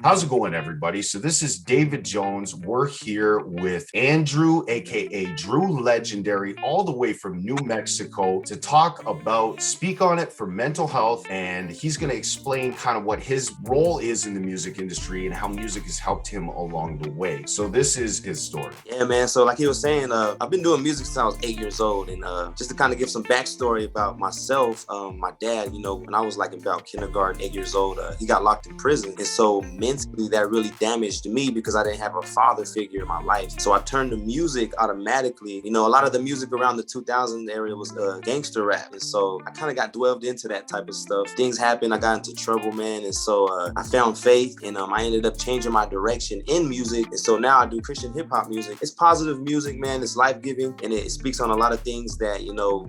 How's it going, everybody? So this is David Jones. We're here with Andrew, A.K.A. DruLegendary, all the way from New Mexico to talk about Speak On It for mental health. And he's going to explain kind of what his role is in the music industry and how music has helped him along the way. So this is his story. Yeah, man. So like he was saying, I've been doing music since I was 8 years old. And just to kind of give some backstory about myself, my dad, when I was like about kindergarten, 8 years old, he got locked in prison. And so mentally that really damaged me because I didn't have a father figure in my life. So I turned to music automatically. A lot of the music around the 2000 area was gangster rap. And so I kind of got dwelled into that type of stuff. Things happened. I got into trouble, man. And so I found faith and I ended up changing my direction in music. And so now I do Christian hip hop music. It's positive music, man. It's life-giving and it speaks on a lot of things that,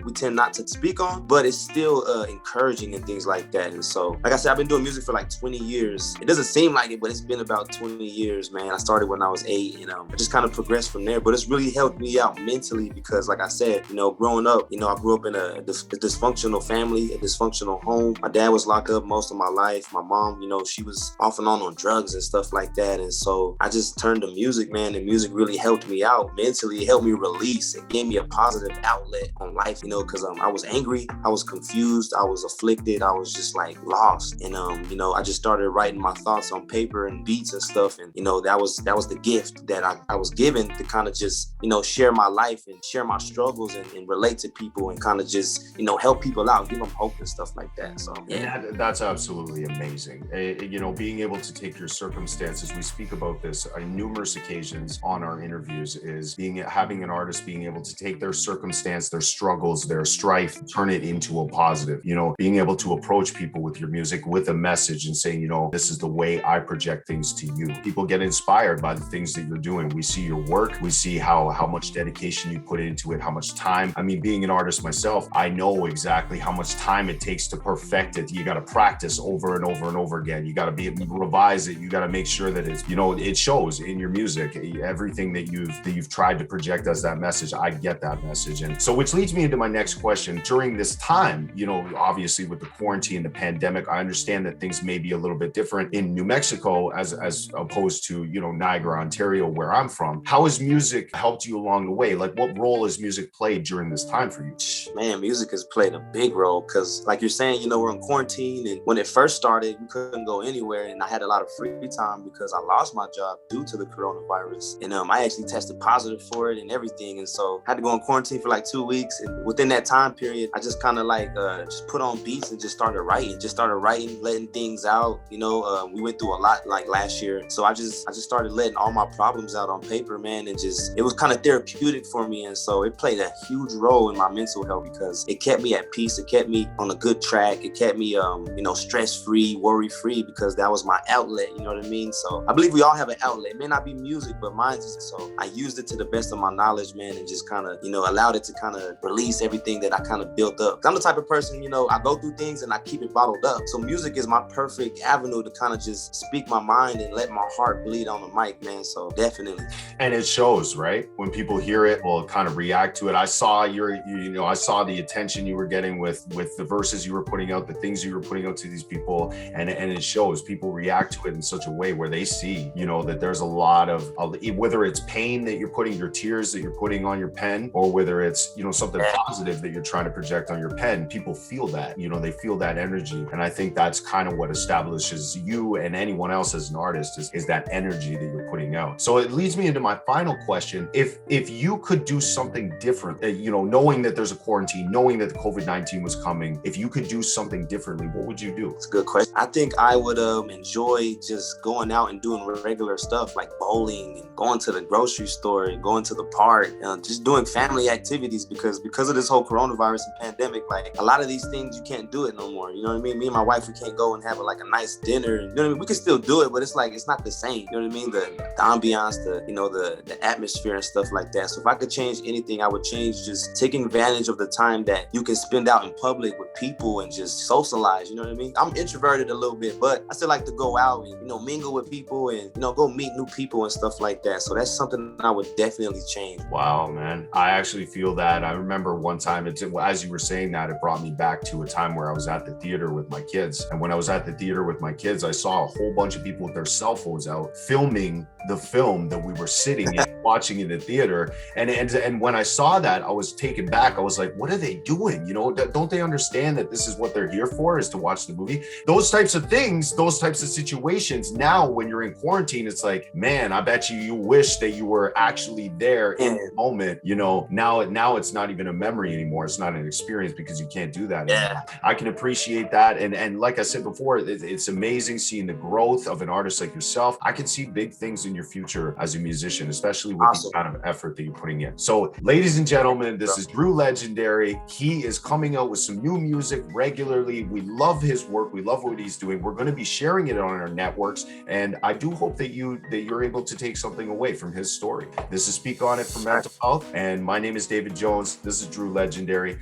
we tend not to speak on, but it's still encouraging and things like that. And so, like I said, I've been doing music for like 20 years. It doesn't seem like it, but it's been about 20 years, man. I started when I was 8 and I just kind of progressed from there. But it's really helped me out mentally because, like I said, growing up, I grew up in a dysfunctional family, a dysfunctional home. My dad was locked up most of my life. My mom, she was off and on drugs and stuff like that. And so I just turned to music, man. And music really helped me out mentally. It helped me release. It gave me a positive outlet on life, because I was angry. I was confused. I was afflicted. I was just like lost. And, I just started writing my thoughts on paper and beats and stuff. And, that was the gift that I was given to kind of just, share my life and share my struggles and relate to people and kind of just, help people out, give them hope and stuff like that. So, yeah. That's absolutely amazing. Being able to take your circumstances, we speak about this on numerous occasions on our interviews, is having an artist being able to take their circumstance, their struggles, their strife, turn it into a positive, being able to approach people with your music with a message and saying, this is the way I project things to you. People get inspired by the things that you're doing. We see your work. We see how much dedication you put into it, how much time. I mean, being an artist myself, I know exactly how much time it takes to perfect it. You got to practice over and over and over again. You got to revise it. You got to make sure that it's, it shows in your music. Everything that you've tried to project as that message, I get that message. And so, which leads me into my next question. During this time, obviously with the quarantine, the pandemic, I understand that things may be a little bit different in New Mexico as opposed to, Niagara, Ontario, where I'm from. How has music helped you along the way? Like, what role has music played during this time for you? Man, music has played a big role because, like you're saying, we're in quarantine, and when it first started, we couldn't go anywhere, and I had a lot of free time because I lost my job due to the coronavirus, and I actually tested positive for it and everything, and so I had to go in quarantine for like 2 weeks, and within that time period, I just kind of just put on beats and just started writing, letting things out. We went through a lot like last year, so I just started letting all my problems out on paper, man, and it was kind of therapeutic for me, and so it played a huge role in my mental health because it kept me at peace. It kept me on a good track. It kept me, stress-free, worry-free because that was my outlet. You know what I mean? So I believe we all have an outlet. It may not be music, but mine is. So I used it to the best of my knowledge, man, and just kind of, allowed it to kind of release everything that I kind of built up. I'm the type of person, I go through things and I keep it bottled up. So music is my perfect avenue to kind of just speak my mind and let my heart bleed on the mic, man. So definitely. And it shows, right? When people hear it, will kind of react to it. I saw I saw the attention you were getting with the verses you were putting out, the things you were putting out to these people, and it shows. People react to it in such a way where they see, that there's a lot of whether it's pain that you're putting, your tears that you're putting on your pen, or whether it's something positive that you're trying to project on your pen. People feel that, they feel that energy, and I think that's kind of what establishes you and anyone else as an artist is that energy that you're putting out. So it leads me into my final question. If you could do something different, knowing that there's a quarantine, knowing that the COVID-19 was coming, if you could do something differently, what would you do? It's a good question. I think I would enjoy just going out and doing regular stuff like bowling and going to the grocery store and going to the park, just doing family activities because of this whole coronavirus and pandemic, like a lot of these things you can't do it no more. You know what I mean? Me and my wife, we can't go and have a nice dinner. You know what I mean? We can still do it, but it's like, it's not the same. You know what I mean? The ambiance, the atmosphere and stuff like that. So if I could change anything, I would change just taking advantage of the time that you can spend out in public with people and just socialize. You know what I mean? I'm introverted a little bit, but I still like to go out and, mingle with people and, go meet new people and stuff like that. So that's something I would definitely change. Wow, man. I actually feel that. I remember one time, as you were saying that, it brought me back to a time where I was at the theater with my kids. And when I was at the theater with my kids, I saw a whole bunch bunch of people with their cell phones out filming the film that we were sitting in watching in the theater. And when I saw that, I was taken back. I was like, what are they doing? You know, don't they understand that this is what they're here for, is to watch the movie? Those types of things, those types of situations. Now, when you're in quarantine, it's like, man, I bet you wish that you were actually there in the moment. You know, now it's not even a memory anymore. It's not an experience because you can't do that anymore. I can appreciate that. And like I said before, it's amazing seeing the growth of an artist like yourself. I can see big things in your future as a musician, especially with the kind of effort that you're putting in. So, ladies and gentlemen, this is DruLegendary. He is coming out with some new music regularly. We love his work. We love what he's doing. We're going to be sharing it on our networks. And I do hope that you're able to take something away from his story. This is Speak On It for Mental Health. And my name is David Jones. This is DruLegendary.